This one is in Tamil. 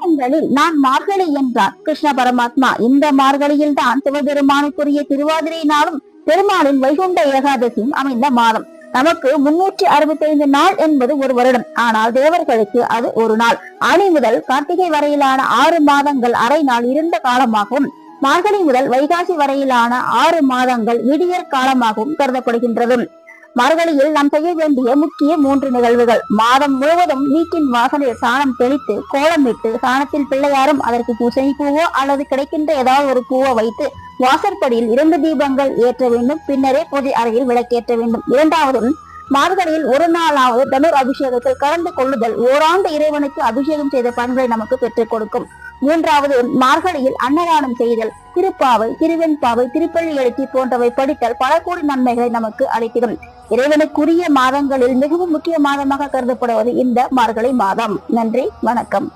மாதங்களில் நான் மார்கழி என்றார் கிருஷ்ண பரமாத்மா. இந்த மார்கழியில் தான் சிவபெருமானுக்குரிய திருவாதிரை நாளும் பெருமாளின் வைகுண்ட ஏகாதசியும் அமைந்த மாதம். நமக்கு 365 நாள் என்பது ஒரு வருடம். ஆனால் தேவர்களுக்கு அது ஒரு நாள். ஆனி முதல் கார்த்திகை வரையிலான 6 மாதங்கள் அரை நாள் இருண்ட காலமாகவும், மார்கழி முதல் வைகாசி வரையிலான 6 மாதங்கள் விடியற் காலமாகவும் கருதப்படுகின்றது. மார்கழியில் நாம் செய்ய வேண்டிய முக்கிய 3 நிகழ்வுகள். மாதம் முழுவதும் வீட்டின் வாசலில் சாணம் தெளித்து கோலமிட்டு, சாணத்தில் பிள்ளையாரும் அதற்கு பூசணி பூவோ அல்லது கிடைக்கின்ற ஏதாவது ஒரு பூவோ வைத்து வாசற்படியில் 2 தீபங்கள் ஏற்ற வேண்டும். பின்னரே பூஜை அறையில் விளக்கேற்ற வேண்டும். இரண்டாவது, மார்கழியில் ஒரு நாளாவது தனுர் அபிஷேகத்தில் கலந்து கொள்ளுதல் ஓராண்டு இறைவனுக்கு அபிஷேகம் செய்த பலன்களை நமக்கு பெற்றுக் கொடுக்கும். மூன்றாவது, மார்கழியில் அன்னதானம் செய்தல், திருப்பாவை, திருவெண்பாவை, திருப்பள்ளி எழுச்சி போன்றவை படித்தல் பல கோடி நன்மைகளை நமக்கு அளித்திடும். இறைவனுக்குரிய மாதங்களில் மிகவும் முக்கிய மாதமாக கருதப்படுவது இந்த மார்கழி மாதம். நன்றி, வணக்கம்.